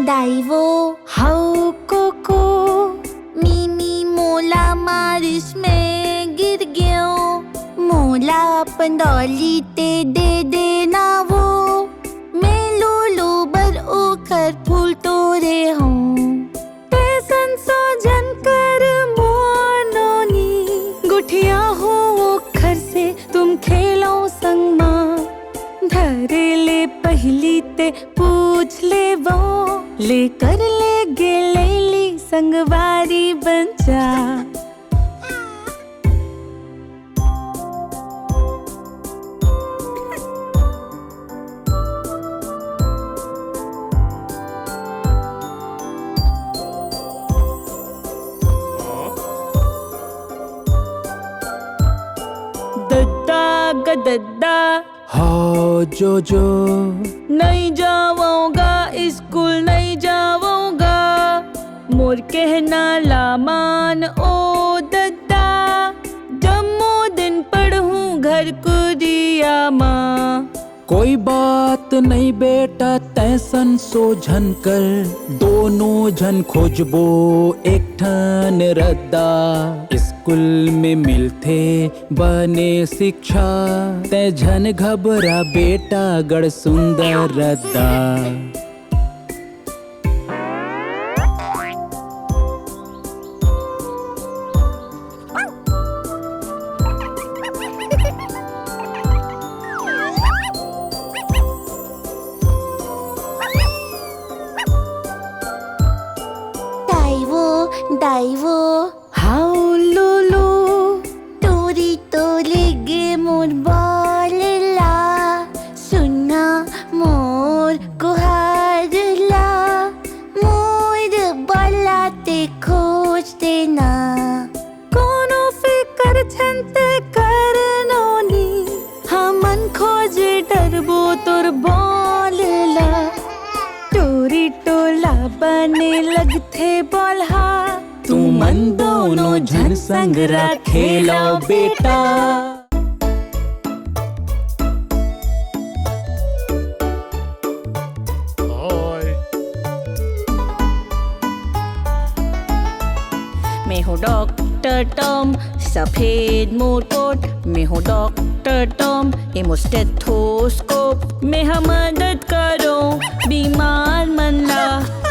दाइवो how cocoa Mimi मोला बारिश में गिर गयो, मोला अपन डॉली ते दे देना वो, मैं लूलू बर ओकर फूल तोड़े हूँ। तैसन सोजन कर मोनोनी गुठिया हो ओखर से तुम खेलो संग माँ, धरे ले पहली ते पूछ ले वो, लेकर ले गेलेली संगवारी बंचा। दद्दा गदद्दा हाँ जो नहीं जाऊंगा स्कूल नहीं जाऊंगा, मोर कहना ला मान ओ दद्दा, जम्मो दिन पढ़ूं घर कुदिया माँ। कोई बात नहीं बेटा तैसन सोझन कर, दोनों जन खोजबो एक ठन रद्दा, स्कूल में मिलथे बने शिक्षा, तै झन घबरा बेटा गढ़ सुंदर रद्दा। दाइवो हाउ लूलू तोरी तोले गे मोर बालला, सुना मोर गुहार ला, मोर बाला ते खोज देना, कोनो फिकर छनते करनोनी, हमन खोज डरबो तोर बालला, टोरी टोला बने लगथे बोलहा, तुमन दोनों झन संग खेलो बेटा। मैं हूँ डॉक्टर टॉम सफेद मोर कोट, मैं हूँ डॉक्टर टॉम एमो स्टेथोस्कोप, मैं हम मदद करो बीमार मनला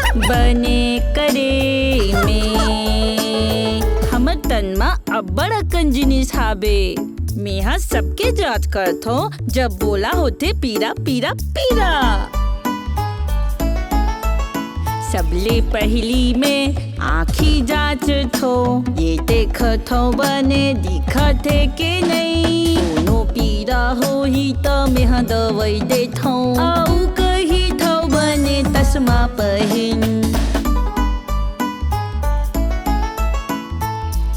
बने करे में, हमर तन मा अब्बड़ अकन जिनिस हाबे, मेहा सबके जांच करथो जब बोला होते पीरा पीरा पीरा। सबले पहली में आँखी जांच थो, ये देखत हो बने दिखत है के नहीं, दोनों पीरा हो ही तो मैं दवाई देत हूँ, आउ कही थो बने तस्मा पहिन।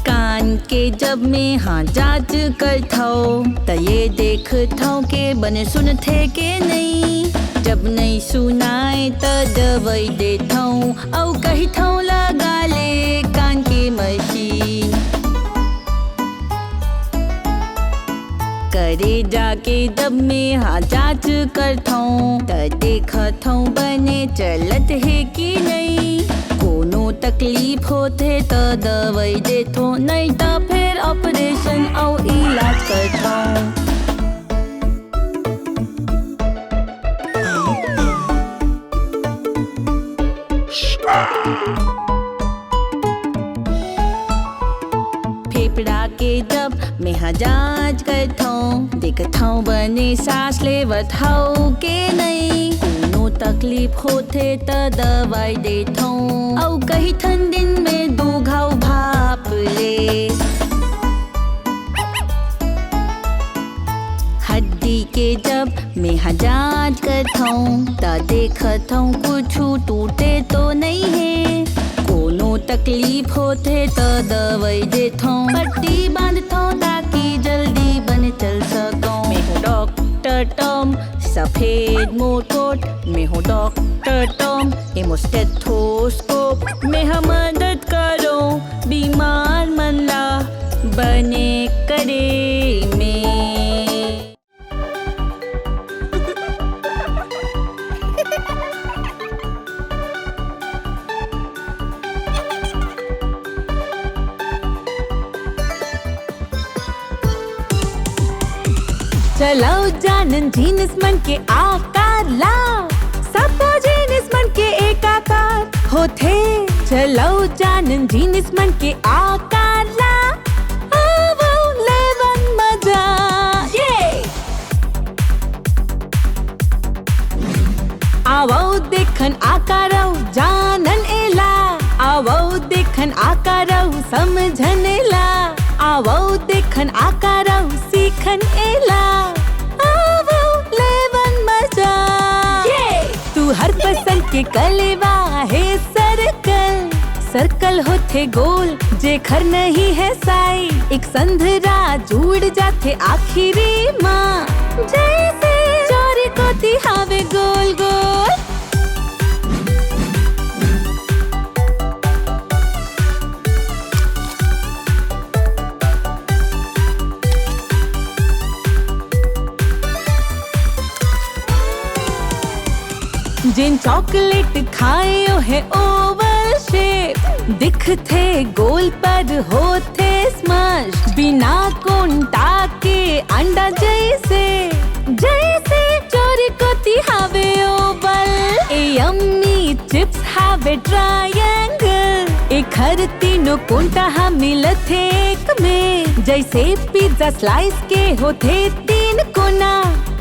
कान के जब मैं हाँ जांच करत हूँ, त ये देखत हूँ के बने सुनते के नहीं, जब नहीं सुनाए त दवाई देता हूँ, औ कहत हूँ लगा ले कान के मशीन। करे जाके जब मैं हाँ जांच करता हूँ, त देखत हूँ बने चलत है कि नहीं, कोनो तकलीफ होते त दवाई देतो, नहीं त फिर ऑपरेशन और इलाज करता हूँ। फेफड़ा के जब मैं जांच करता हूँ, देखता हूँ बने सांस लेवत हूँ के नहीं, कोनो तकलीफ होते त दवाई देता हूँ, औ कहीं ठंडिन में दो घाव भाप ले। हड्डी के जब मैं जांच करता हूँ, त देखता हूँ कुछ टूटे तो नहीं है, कोनो तकलीफ होते त दवाई देता हूँ, पट्टी बांधता हूँ ताकि जल्दी बन चल सकूँ। मैं हूँ डॉक्टर टॉम सफेद मोर कोट, मैं हूँ डॉक्टर टॉम एमो स्टेथोस्कोप, मैं हम मदद करो बीमार मनला बने करे में। चलो जानन जीनस मन के आकार ला, सबो जीनस मन के एक आकार होथे। चलो जानन जीनस मन के आकार ला, आवो लेवन मजा। आवो देखन आकारौ जानन एला, आवो देखन आकारौ समझन एला, आवो देखन आकारौ सीखन एला, आवो लेवन मजा। तू हर पसंद के कलेवा है सर्कल, सर्कल होथे गोल जेखर नहीं है साई, एक संधरा जुड़ जाथे आखिरी माँ, जैसे चोरी को दिहावे गोल गोल। जिन चॉकलेट खायो है ओवल शेप, दिखथे गोल पर होथे स्मश, बिना कोंटा के अंडा जैसे, जैसे चोरी को तिहावे ओवल। ए यम्मी चिप्स हावे ट्रायंगल, एक हर तीनों कोंटा हा मिलथे एक में, जैसे पिज्जा स्लाइस के होथे तीन कोना,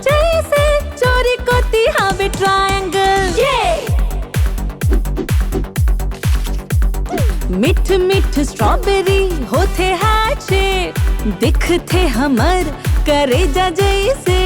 जैसे चोरी को तिहावे ट्रायंगल। मिठ मिठ स्ट्रॉबेरी होथे हार्ट शेप, दिखथे हमर करेजा जैसे,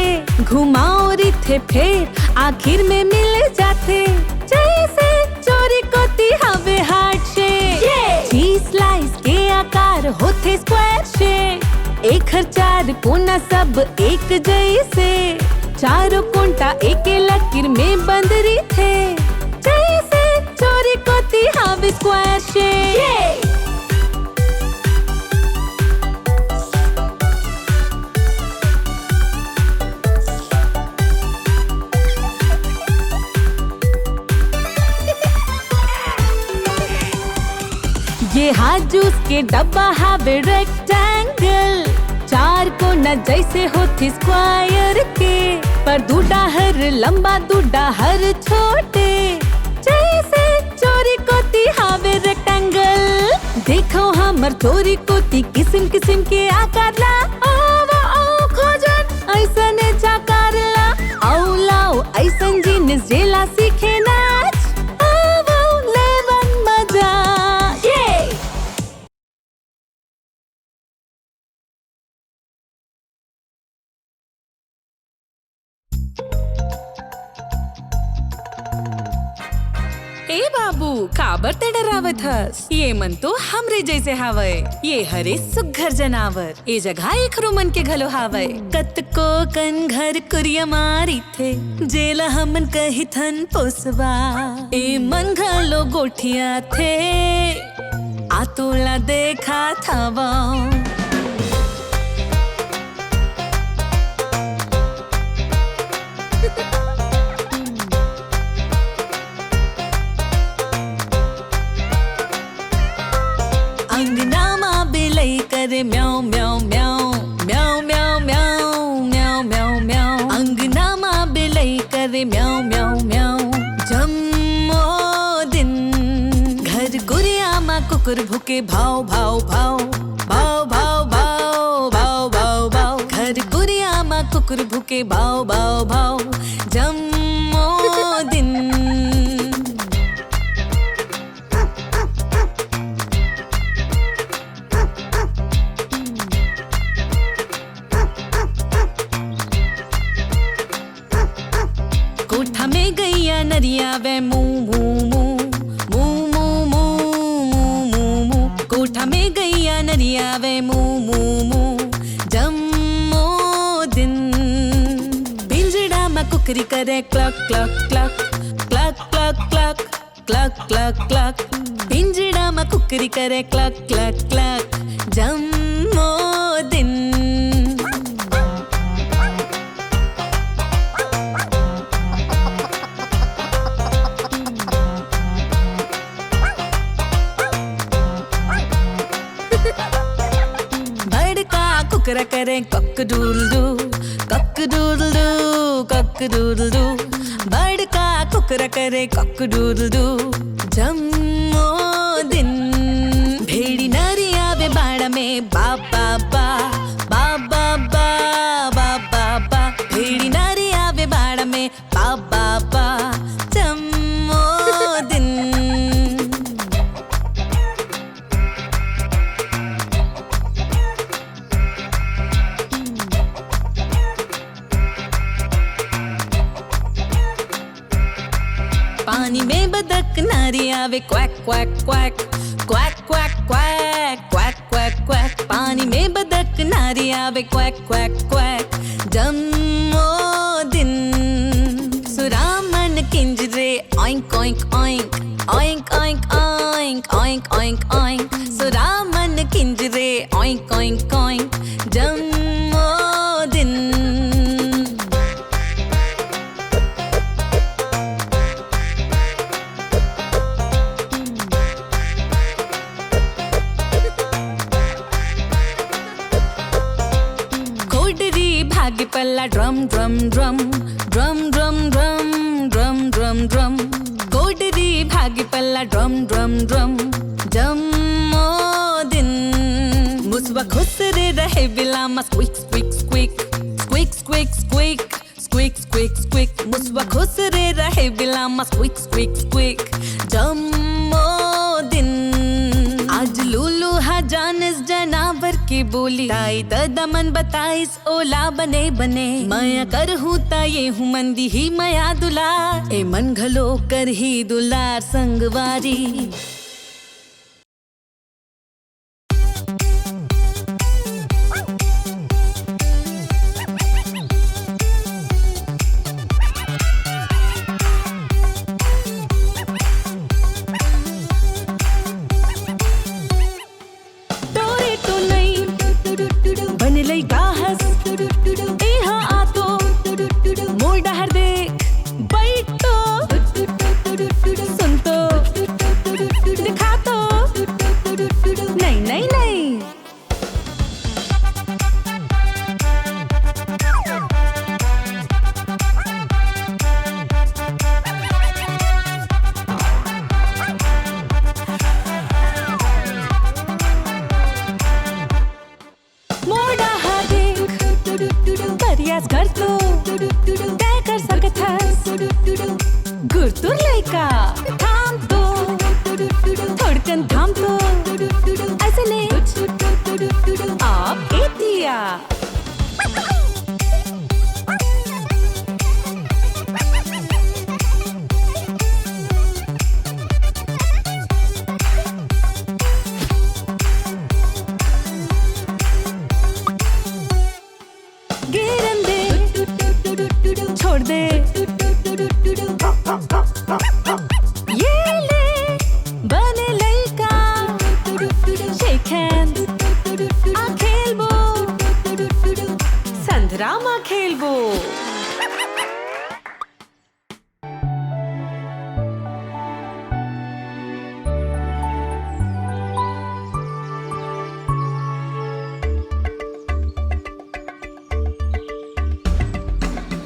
घुमाओ रिथे फिर आखिर में मिल जाथे, जैसे चोरी को तिहावे हार्ट शेप। चीज स्लाइस के आकार होथे स्क्वायर शेप, एक हर चार कोना सब एक जैसे, चारों कोंटा एक लकीर में बंदरी थे, जैसे चोरी को तिहावे स्क्वायर शेप। ये हाथ जूस के डब्बा हावे रेक्टेंगल, चार कोना जैसे होती स्क्वायर के, पर दूडा हर लंबा दूडा हर छोटे, जैसे चोरी को तिहावे रेक्टेंगल। देखो हमर चोरी को ती किस्म किस्म के आकार ला, आवो आओ खोजन ऐसन जाकार ला, आओ लाओ ऐसन जिनिस जेला सीखे नाच, आवो लेवन मजा। ए बाबू काबर ते डरावत हस, ये मन तो हमरे जैसे हावय, ये हरे सुघर जनावर, ए जगह एक मन के घलो हावय। कतको कन घर कुरिया मारी थे, जेला हमन कही थन पोसवा, ए मन घलो गोठिया थे, आतोला देखा थावा। अंगना माँ बिलई करे म्याऊ म्याऊ म्याऊ म्याऊ म्याऊ म्याऊ म्याऊ म्याऊ म्याऊ, अंगना माँ बिलई करे म्याऊ म्याऊ म्याऊ। जम्मो दिन घर गुरिया माँ कुकुर भूके भाव भाव भाव भाव भाव भाव भाव भाव भाव, घर गुरिया माँ कुकुर भूके भाव भाव भाव। जम्मो दिन कोठा में गैया नरिया वे मू मू मू मू मू मू मू मू, कोठा में गैया नरिया वे मू मू मू। जम्मो दिन पिंजड़ा में कुकरी करे clock clock clock clock clock clock clock clock clock, पिंजड़ा में कुकरी करे क्लक क्लक क्लक। जम्मो दिन कुकरा करे कक डूल डू कक कक-डूडल-दू, बड़का कुकरा करे कक-डूडल-दू। जम्मो दिन भेड़ी नरी आवे बाड़ा में बा बा बा बा बा बा बा बा बा। भेड़ी नरी आवे बाड़ा में बा बा बा जम्मो दिन। पानी में बदक नारी आवे quack quack quack quack quack quack quack quack quack. पानी में बदक नारी आवे क्वैक क्वैक क्वैक जम्मो दिन। सुरामन किंजरे oink oink oink oink oink oink oink oink oink. सुरामन किंजरे ओइंक ओइंक ओइंक जम्मो दिन। भागी पल्ला drum drum drum drum drum drum drum drum drum. कोडरी भागी पल्ला ड्रम ड्रम ड्रम जम्मो दिन। मुसवा खुसरे रहे बिलामा squeak squeak squeak squeak squeak squeak squeak squeak squeak. मुसवा खुसरे रहे बिलामा स्क्विक स्क्विक स्क्विक जम्मो दिन। आज लूलू हा जानस जनावर की बोली ताई दमन बताइस ओला बने बने। माया कर हूँ ता ये हूँ मंदी ही माया दुलार ए मन घलो कर ही दुलार संगवारी।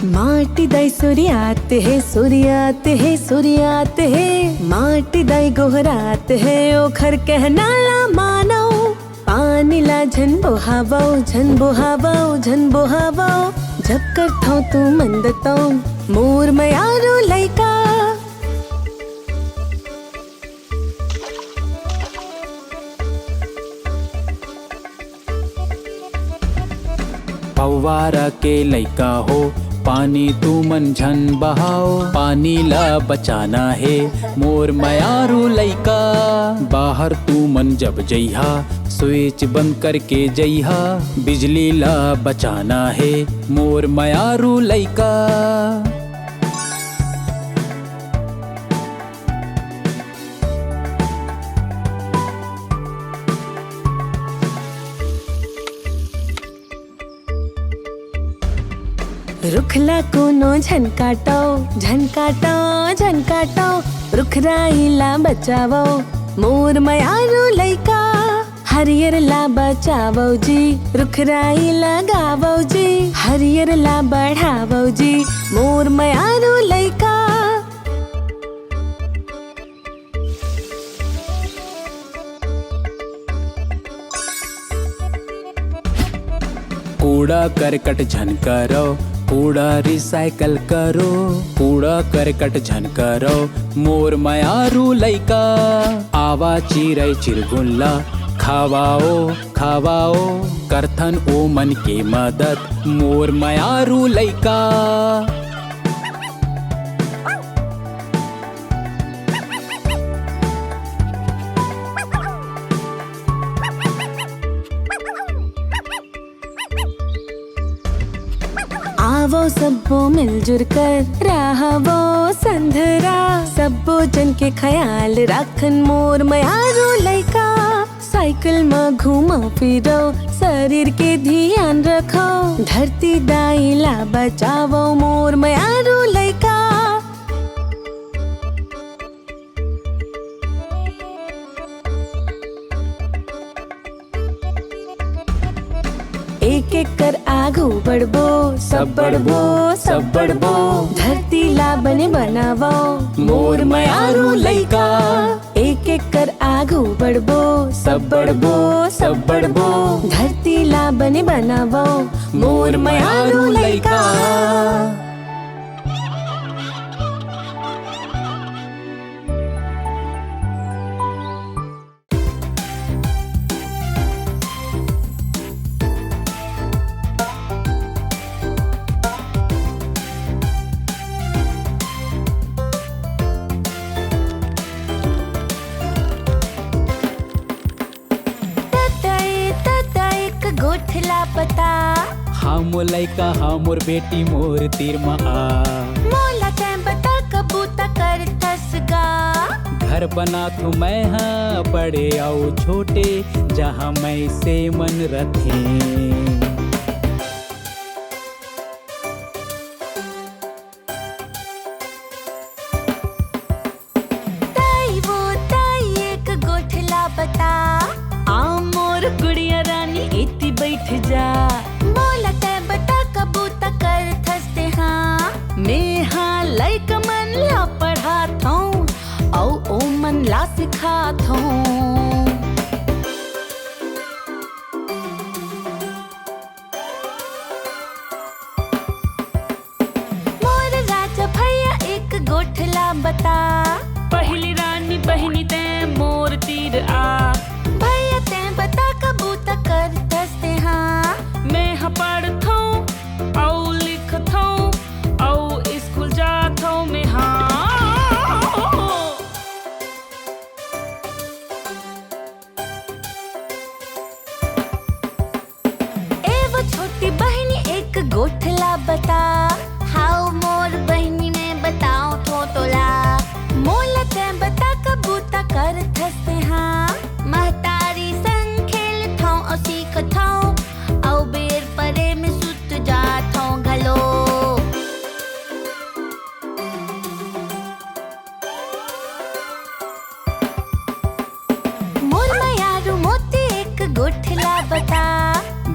माटी दाई सूर्यात है सूर्यात है सूर्यात है। माटी दाई गोहरात है ओखर कहना ला मानो। पानी ला झन बोहावो झन बोहावो झन बोहावो। जब करथो तू मंदतो मोर मयारो लइका। फव्वारा के लइका हो पानी तू मन झन बहाओ। पानी ला बचाना है मोर मयारू लइका। बाहर तू मन जब जइहा स्विच बंद करके जइहा। बिजली ला बचाना है मोर मयारू लइका। रुखला कोनो झनकाटो झनकाटो झनकाटो। रुखराईला बचावो मोर मयारू लइका। हरियर ला बचावो जी, रुखराई लगावो जी, हरियर ला बढ़ावो जी, मोर मयारू लइका। कूड़ा करकट झन करो, कूड़ा रिसाइकल करो, कूड़ा करकट झन करो, मोर मयारू लइका। आवा चिरै चिरगुल्ला, खावाओ खावाओ, करथन ओ मन के मदद, मोर मयारू लइका। आवो सबो मिलजुल कर रहावो संधरा, सबो जन के ख्याल राखन मोर मयारू लइका। साइकिल में घूमो फिरो, शरीर के ध्यान रखो, धरती दाई ला बचावो मोर मयारू लइका। एक एक कर आगू बढ़बो, सब बढ़बो सब बढ़बो, धरती ला बने बनावो मोर मयारू लइका। एक एक कर आगू बढ़बो, सब बढ़बो सब बढ़बो, धरती ला बने बनावो मोर मयारू लइका। गोठला पता, हाँ मोर लइका हाँ मोर बेटी मोर तीर मा आ। मोला तैं बता कबूता कर थसगा। घर बना तू मैं हाँ, बड़े आओ छोटे, जहाँ मैं से मन रथे। ताई वो ताई एक गोठला बता, आ मोर गुड़िया रानी इति बैठ जा। मोला तैं बता कबूता कर थसते हाँ, मैं हाँ लइका मन ला पढ़ात हूँ, औ ओ मन ला सिखात हूँ। मोर राजा भैया एक गोठला बता, पहली रानी बहनी तैं मोर तीर आ। भैया तैं बता कबूता कर थसते हाँ, मैं हाँ पढ़त हूँ औ लिखत हूँ औ स्कूल जात हूँ मैं हाँ। ए वो छोटी बहनी एक गोठला बता, हाउ मोर बहनी में बताओ थो तोला। मोला तैं बता कबूता कर थसते हाँ, महतारी संग खेलत हूँ और सीखत हूँ, औ बेर परे में सुत जात हूँ घलो। मोर मयारू मोती एक गोठला बता,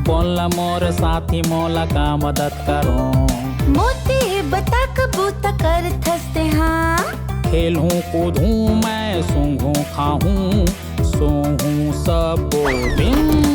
बोला मोर साथी मोला का मदद करो। मोती बता कबूता कर थसते हाँ, खेलूं कूदूं मैं सूंघूं खाऊं, सोहूं सबो दिन।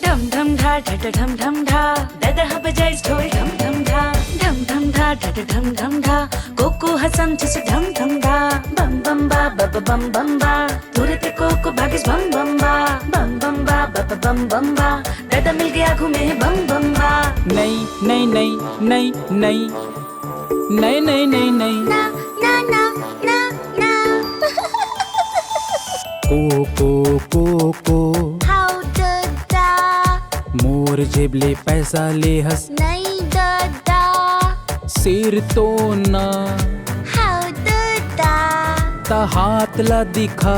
ढम ढम ढा ढट ढम ढम ढा, ददह बजाइस ढोल ढम ढम ढा। ढम ढम ढा ढट ढम ढम ढा, कोको हसम छस ढम ढम ढा। बम बम बा बब बम बम बा, तुरते कोको भागिस बम बम बा। बम बम बा बब बम बम बा, दादा मिल गया घूमे बम बम बा। नहीं नहीं नहीं नहीं नहीं नहीं नहीं नहीं नहीं ना ना ना ना ना। को को हाउ दादा, मोर जेबले पैसा ले हस, नहीं दादा। सिर तो ना। हाउ दादा, ता हाथ ला दिखा।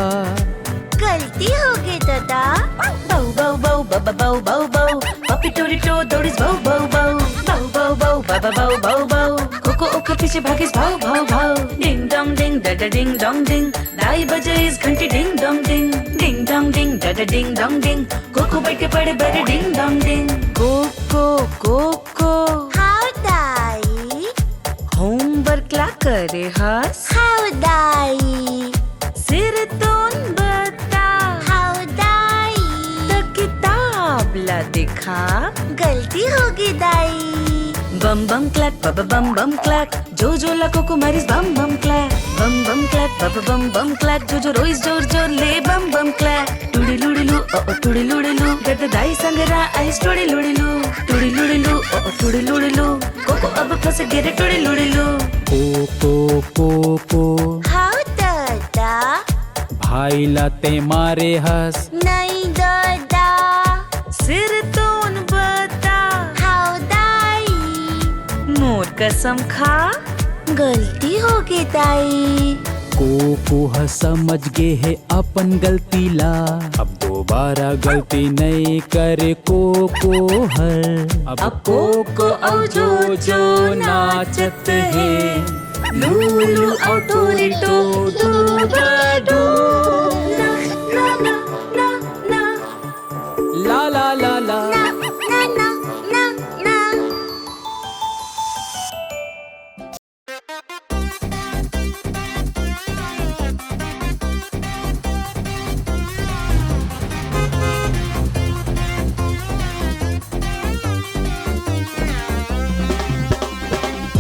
गलती हो गई दादा। बाऊ बाऊ बाऊ बाबा बाऊ बाऊ बाऊ पपी टोरी टो दौड़िस बाऊ बाऊ बाऊ बाऊ बाऊ बाऊ बाबा बाऊ बाऊ बाऊ कोको ओका पीछे भागिस भाऊ भाऊ भाऊ डिंग डोंग डिंग डडा डिंग डोंग डिंग 2:30 बजे इस घंटी ding dong ding ding dong ding डडा डिंग डोंग डिंग कोको बैठ के पड़े बड़े डिंग डोंग डिंग कोको कोको हाउ दाई होमवर्क ला करे हस हाउ दाई सिर तोन बता हाउ दाई तो किताब ला दिखा गलती होगी दाई बम बम क्लैक बम बम बम क्लैक जो ला कोको मारिस बम बम क्लैक बम क्लैक बम बम क्लैक जो रोइस जोर जोर ले बम बम क्लैक टुडी लुडिलु ओ टुडी लुडिलु गद दाई संगरा आइस टुडी लुडिलु ओ टुडी लुडिलु कोको अब फंस गिरे टुडी लुडिलु कोको कोको हाउ दादा भाई लाते मारे हस नहीं दादा सिर तोन बता हाउ दाई मोर कसम खा गलती हो गई दाई कोको ह समझ गे है अपन गलती ला अब दोबारा गलती नहीं करे कोको हर अब कोको और जो नाचत है लूलू और टोरीटो डूबाडू ना ना ना ना ला ला ला ला ना ना ना ना ना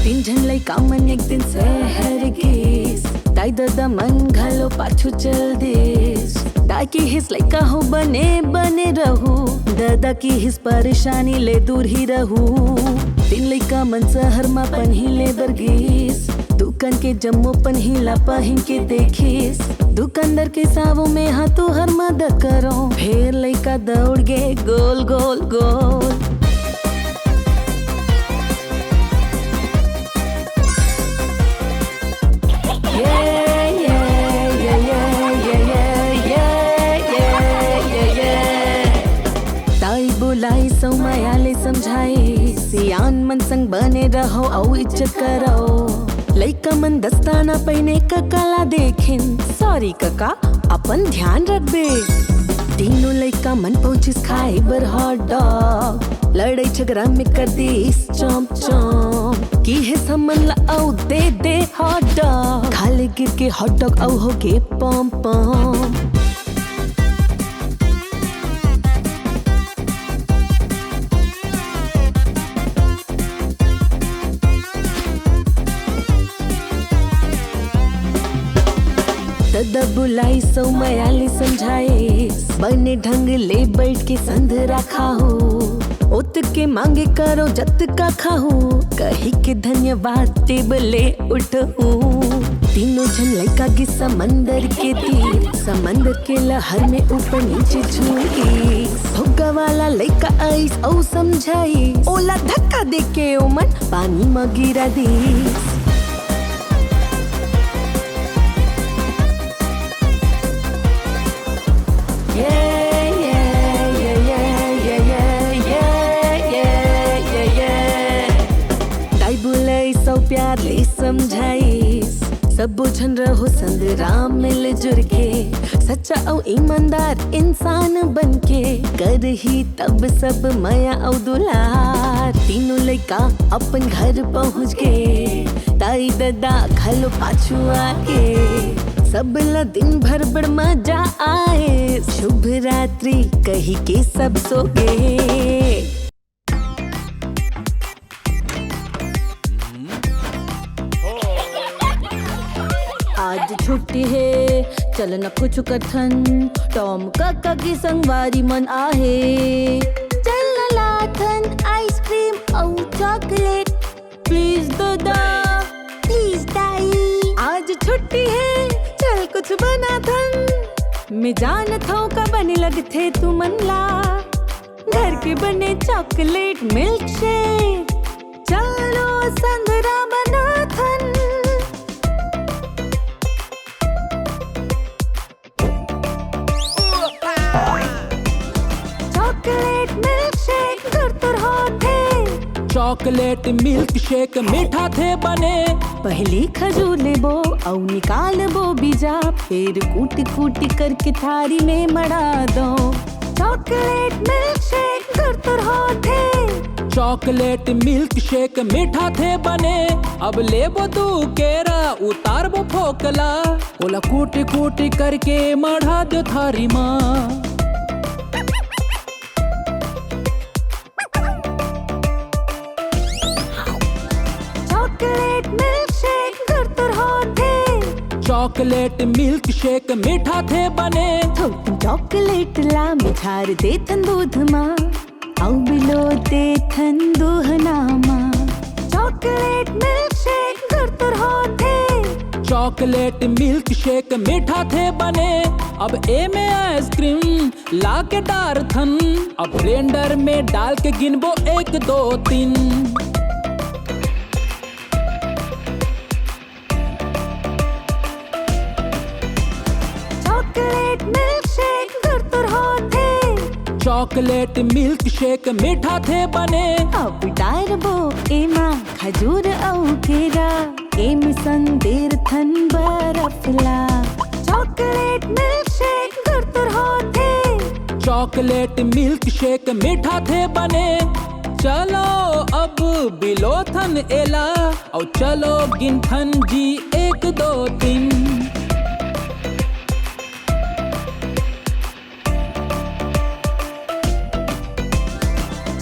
तीन जन लइका मन एक दिन शहर गेस दाई दादा मन घालो पाछू चल देस दाई की हिस लइका हो बने बने रहू दादा की हिस परेशानी ले दूर ही रहू तीन लइका मन शहर मा पनहिले बर गेस दुकान के जम्मो पनहिला पहिन के देखिस दुकानदार के सावो में हाथों हर मदद करो फिर लइका दौड़ गे गोल गोल गोल लाई सौ मायाले समझाए सियान मन संग बने रहो औ इज्जत करो लइका मन दस्ताना पहने का कला देखेन सॉरी काका अपन ध्यान रखबे तीनों लइका मन पहुंचिस खाए बर हॉट डॉग लड़ाई झगड़ा में कर दिस चॉम्प चॉम्प की है समन ला औ दे हॉट डॉग खाले गिर के हॉट डॉग औ हो के पॉम पॉम दादा बुलाई सौ मयाली समझाए बने ढंग ले बैठ के संध रखा हो ओत के मांगे करो जत का खाओ कही के धन्यवाद टेबले उठो तीनों जन लइका के समंदर के तीर समंदर के लहर में ऊपर नीचे छुई भुग्गा वाला लइका आइस औ समझाई ओला धक्का दे के ओ मन पानी में गिरा दी प्यार ले समझाइस सब बुझन रहो संग्राम मिल जुल के सच्चा और ईमानदार इंसान बनके कर ही तब सब माया और दुलार तीनों लइका अपन घर पहुंच गए ताई दादा खालो पाछू आके सब ला दिन भर बड़ मजा आए शुभ रात्रि कही के सब सो गए आज छुट्टी है चल न कुछ कथन टॉम काका की संगवारी मन आहे चल लाथन आइसक्रीम और चॉकलेट प्लीज दादा प्लीज दाई आज छुट्टी है चल कुछ बना थन मैं जानत हूँ का बने लगते तू मन ला घर के बने चॉकलेट मिल्क शेक चलो संगरा बना थन चॉकलेट मिल्क शेक मीठा थे बने। पहले खजूर लेबो और निकालबो बीजा, फिर कूटी कूटी करके थारी में मड़ा दो। चॉकलेट मिल्क शेक गुरतुर होथे। चॉकलेट मिल्क शेक मीठा थे बने। अब लेबो तू केरा उतारबो फोकला, ओला कूटी कूटी करके मढ़ा दो थारी माँ। चॉकलेट मिल्क शेक गुरतुर होथे। चॉकलेट मिल्क शेक मीठा थे बने। थोड़ी चॉकलेट ला मिठार दे थन दूध माँ, औ बिलो दे थन दुहना माँ। चॉकलेट मिल्क शेक गुरतुर होथे। चॉकलेट मिल्क शेक मीठा थे बने। अब ए में आइसक्रीम ला के डार थन। अब ब्लेंडर में डाल के गिनबो 1 2 3। चॉकलेट मिल्क शेक गुरतुर होथे। चॉकलेट मिल्क शेक मीठा थे बने। अब डारबो एमा खजूर औ केरा, एम संदेर थन बरफला। चॉकलेट मिल्क शेक गुरतुर होथे। चॉकलेट मिल्क शेक मीठा थे बने। चलो अब बिलोथन एला और चलो गिनथन जी 1 2 3।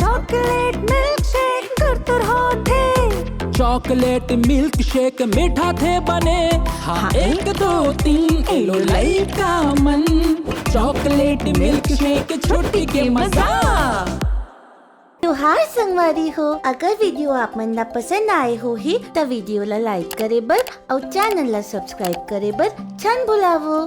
चॉकलेट मिल्क शेक गुरतुर होथे। चॉकलेट मिल्क शेक मीठा थे बने। हाँ 1 2 3 एलो लइका मन, चॉकलेट मिल्क शेक छोटी के मजा। तो हाय संगवारी हो, अगर वीडियो आप मन ला पसंद आए हो ही तो वीडियो ला लाइक करे बर और चैनल ला सब्सक्राइब करे बर छन भुलावो।